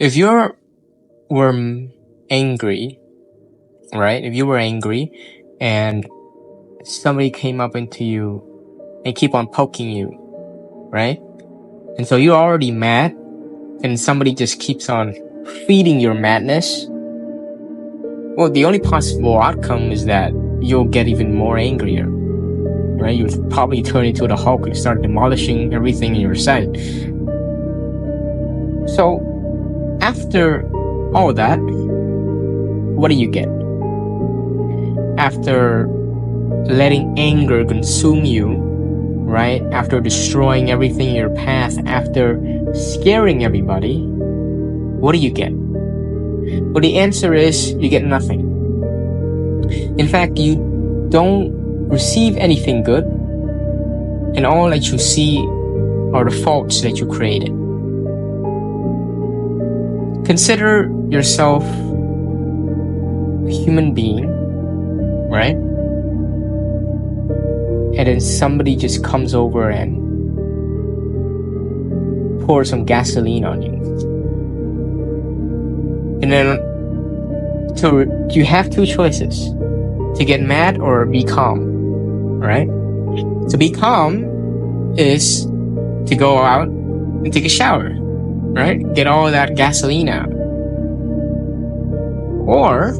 if you were angry, right? If you were angry and somebody came up into you and keep on poking you, right? And so you're already mad and somebody just keeps on feeding your madness. Well, the only possible outcome is that you'll get even more angrier, right? You'll probably turn into the Hulk and start demolishing everything in your sight. So after all that, what do you get? After letting anger consume you, right? After destroying everything in your path, after scaring everybody, what do you get? Well, the answer is you get nothing. In fact, you don't receive anything good, and all that you see are the faults that you created. Consider yourself a human being, right? And then somebody just comes over and pours some gasoline on you. And then so you have two choices: to get mad or be calm, right? To be calm is to go out and take a shower, right? Get all that gasoline out. Or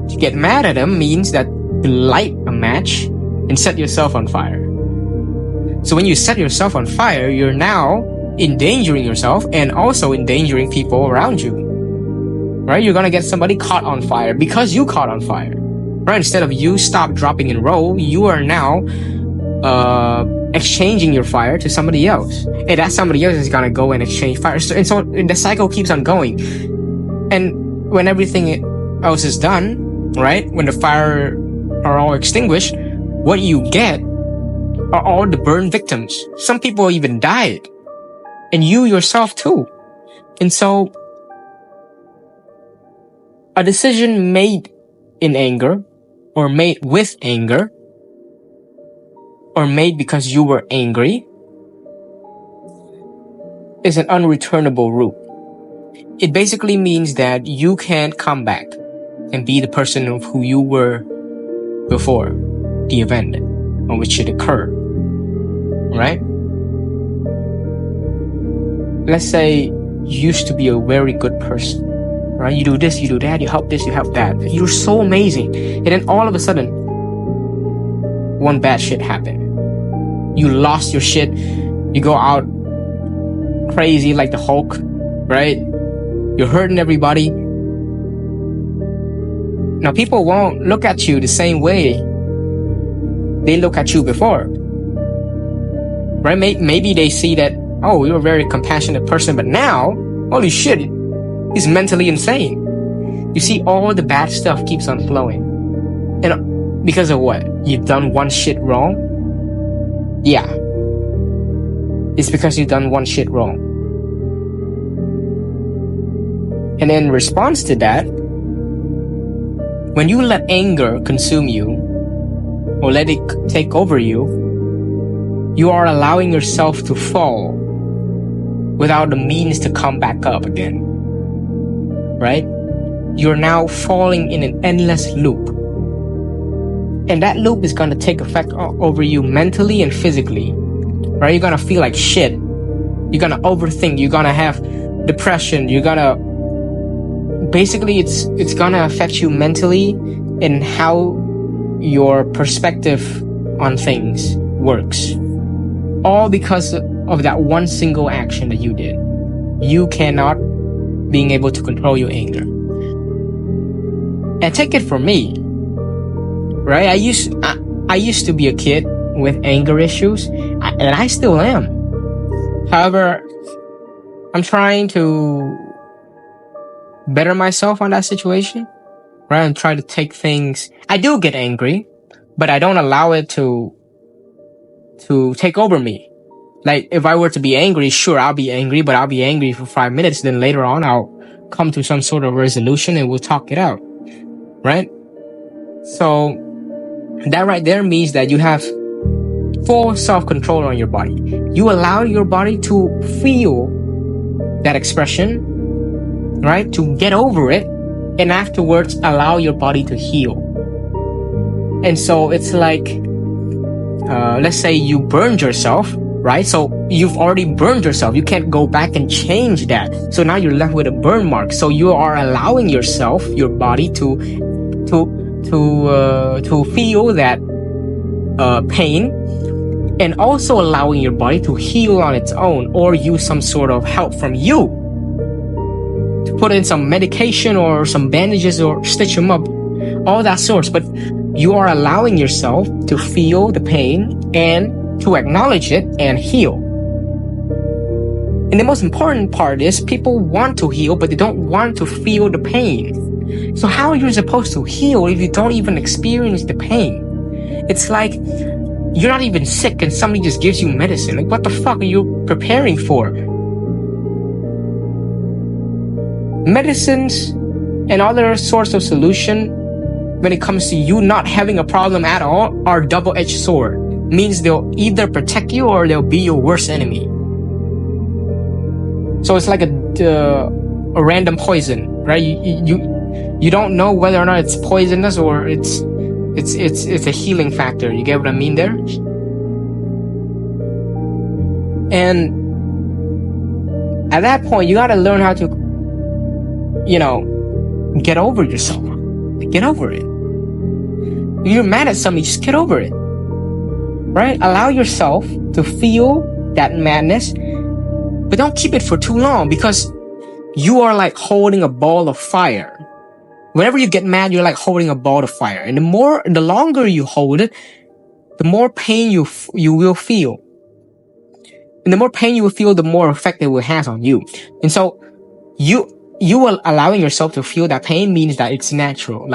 to get mad at them means that to light a match and set yourself on fire. So when you set yourself on fire, you're now endangering yourself and also endangering people around you. Right? You're gonna get somebody caught on fire because you caught on fire. Right? Instead of you stop, dropping, and roll, you are now exchanging your fire to somebody else. And that somebody else is gonna go and exchange fire. So the cycle keeps on going. And when everything else is done, right? When the fire are all extinguished, what you get are all the burn victims. Some people even died. And you yourself too. And so a decision made in anger, or made with anger, or made because you were angry, is an unreturnable route. It basically means that you can't come back and be the person of who you were before the event on which it occurred, right? Let's say you used to be a very good person, right? You do this, you do that, you help this, you help that. You're so amazing. And then all of a sudden, one bad shit happened. You lost your shit. You go out crazy like the Hulk, right? You're hurting everybody. Now people won't look at you the same way they look at you before, right? Maybe they see that, oh, you're a very compassionate person, but now, holy shit, he's mentally insane. You see, all the bad stuff keeps on flowing. And because of what? You've done one shit wrong? Yeah. It's because you've done one shit wrong. And in response to that, when you let anger consume you, or let it take over you, you are allowing yourself to fall without the means to come back up again. Right? You're now falling in an endless loop. And that loop is going to take effect over you mentally and physically. Right? You're going to feel like shit. You're going to overthink. You're going to have depression. You're going to... Basically, it's going to affect you mentally and how your perspective on things works. All because of that one single action that you did. You cannot being able to control your anger. And take it from me, right? I used to be a kid with anger issues, and I still am. However, I'm trying to better myself on that situation, right? And try to take things. I do get angry, but I don't allow it to take over me. Like, if I were to be angry, sure, I'll be angry, but I'll be angry for 5 minutes. Then later on, I'll come to some sort of resolution and we'll talk it out, right? So that right there means that you have full self-control on your body. You allow your body to feel that expression right? To get over it, and afterwards allow your body to heal. And so it's like, let's say you burned yourself, right? So you've already burned yourself. You can't go back and change that. So now you're left with a burn mark. So you are allowing yourself, your body, to feel that pain, and also allowing your body to heal on its own, or use some sort of help from you to put in some medication or some bandages or stitch them up, all that sorts. But you are allowing yourself to feel the pain and to acknowledge it and heal. And the most important part is people want to heal, but they don't want to feel the pain. So how are you supposed to heal if you don't even experience the pain? It's like you're not even sick and somebody just gives you medicine. Like, what the fuck are you preparing for? Medicines and other sorts of solution, when it comes to you not having a problem at all, are double-edged sword. Means they'll either protect you or they'll be your worst enemy. So it's like a random poison, right? You don't know whether or not it's poisonous or it's a healing factor. You get what I mean there? And at that point, you gotta learn how to, get over yourself. Get over it. If you're mad at somebody, just get over it. Right? Allow yourself to feel that madness, but don't keep it for too long, because you are like holding a ball of fire. Whenever you get mad, you're like holding a ball of fire. And the longer you hold it, the more pain you will feel. And the more pain you will feel, the more effect it will have on you. And so you are allowing yourself to feel that pain means that it's natural.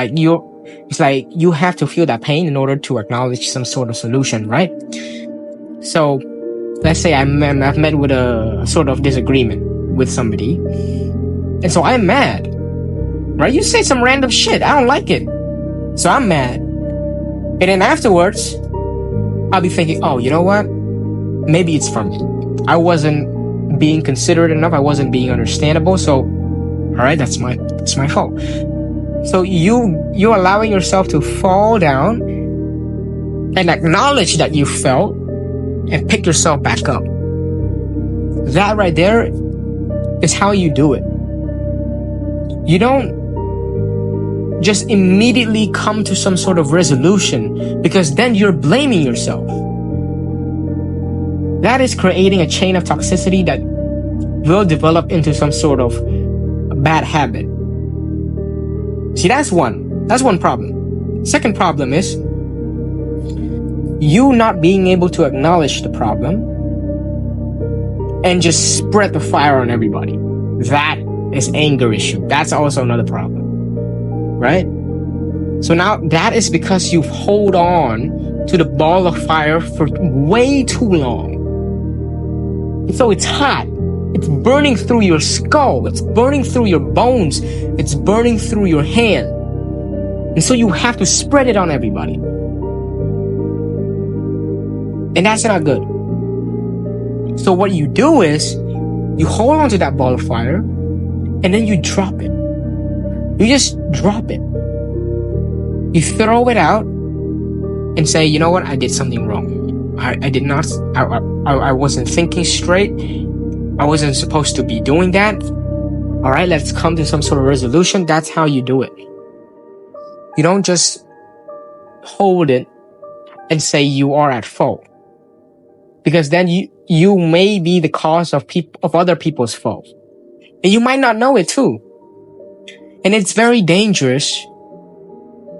It's like you have to feel that pain in order to acknowledge some sort of solution, right? So let's say I've met with a sort of disagreement with somebody. And so I'm mad, right? You say some random shit. I don't like it. So I'm mad. And then afterwards, I'll be thinking, oh, you know what? Maybe it's from me. I wasn't being considerate enough. I wasn't being understandable. So, all right, that's my fault. So you're allowing yourself to fall down and acknowledge that you fell and pick yourself back up. That right there is how you do it. You don't just immediately come to some sort of resolution, because then you're blaming yourself. That is creating a chain of toxicity that will develop into some sort of bad habit. See, that's one problem. Second problem is you not being able to acknowledge the problem and just spread the fire on everybody. That is anger issue. That's also another problem, right? So now that is because you've hold on to the ball of fire for way too long. And so it's hot. It's burning through your skull. It's burning through your bones. It's burning through your hand. And so you have to spread it on everybody. And that's not good. So what you do is you hold on to that ball of fire and then you drop it. You just drop it. You throw it out and say, you know what? I did something wrong. I did not. I wasn't thinking straight. I wasn't supposed to be doing that. All right, let's come to some sort of resolution. That's how you do it. You don't just hold it and say you are at fault, because then you may be the cause of other people's fault, and you might not know it too. And it's very dangerous,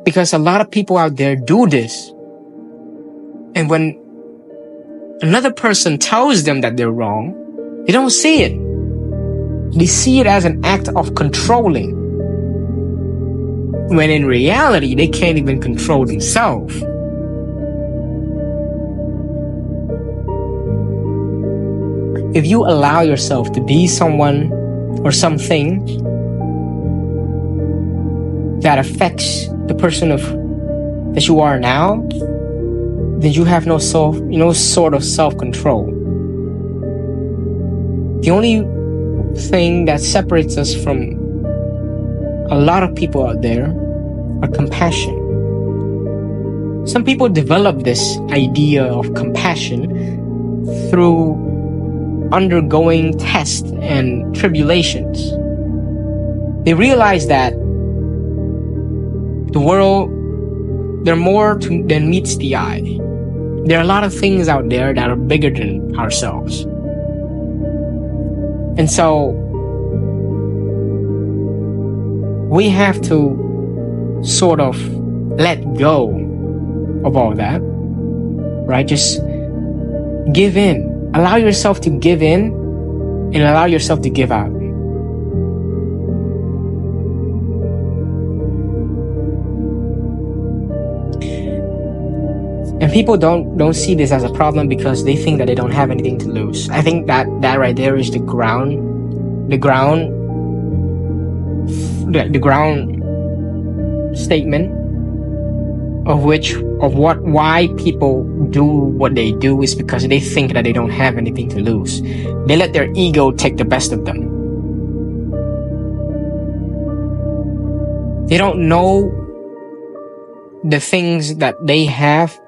because a lot of people out there do this, and when another person tells them that they're wrong, they don't see it. They see it as an act of controlling, when in reality, they can't even control themselves. If you allow yourself to be someone or something that affects the person that you are now, then you have no sort of self-control. The only thing that separates us from a lot of people out there are compassion. Some people develop this idea of compassion through undergoing tests and tribulations. They realize that the world, there are more than meets the eye. There are a lot of things out there that are bigger than ourselves. And so we have to sort of let go of all that, right? Just give in. Allow yourself to give in and allow yourself to give out. And people don't see this as a problem because they think that they don't have anything to lose. I think that right there is the ground statement of why people do what they do is because they think that they don't have anything to lose. They let their ego take the best of them. They don't know the things that they have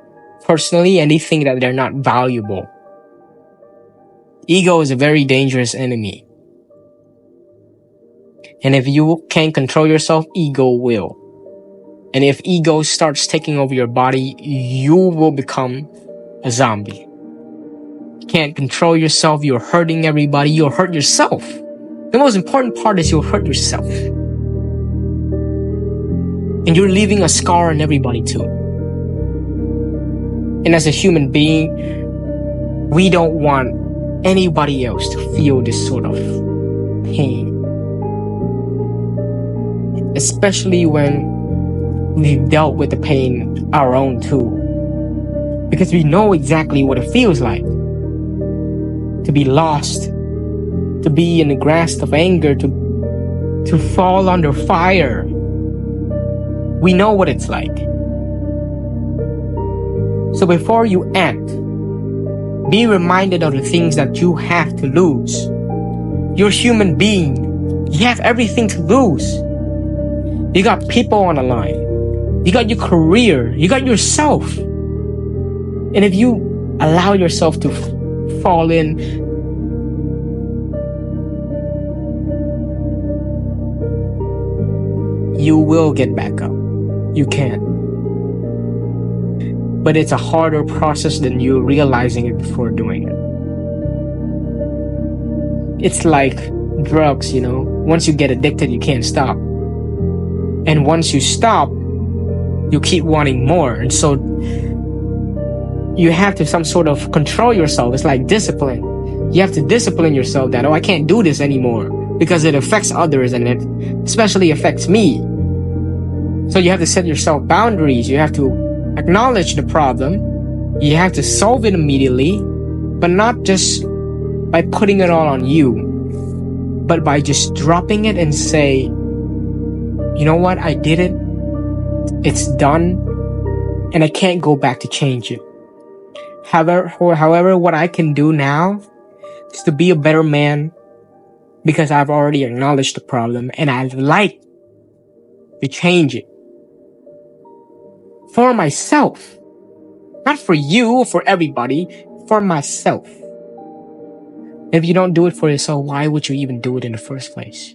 personally, and they think that they're not valuable. Ego is a very dangerous enemy. And if you can't control yourself, ego will. And if ego starts taking over your body, you will become a zombie. You can't control yourself, you're hurting everybody, you'll hurt yourself. The most important part is you'll hurt yourself. And you're leaving a scar on everybody too. And as a human being, we don't want anybody else to feel this sort of pain. Especially when we've dealt with the pain our own too. Because we know exactly what it feels like to be lost, to be in the grasp of anger, to fall under fire. We know what it's like. So before you act, be reminded of the things that you have to lose. You're a human being. You have everything to lose. You got people on the line. You got your career. You got yourself. And if you allow yourself to fall in, you will get back up. You can. But it's a harder process than you realizing it before doing it. It's like drugs, you know. Once you get addicted, you can't stop. And once you stop, you keep wanting more. And so you have to some sort of control yourself. It's like discipline. You have to discipline yourself that, I can't do this anymore because it affects others and it especially affects me. So you have to set yourself boundaries. You have to acknowledge the problem. You have to solve it immediately, but not just by putting it all on you, but by just dropping it and say, you know what? I did it. It's done. And I can't go back to change it. However, what I can do now is to be a better man because I've already acknowledged the problem and I'd like to change it. For myself. Not for you or for everybody. For myself. If you don't do it for yourself, why would you even do it in the first place?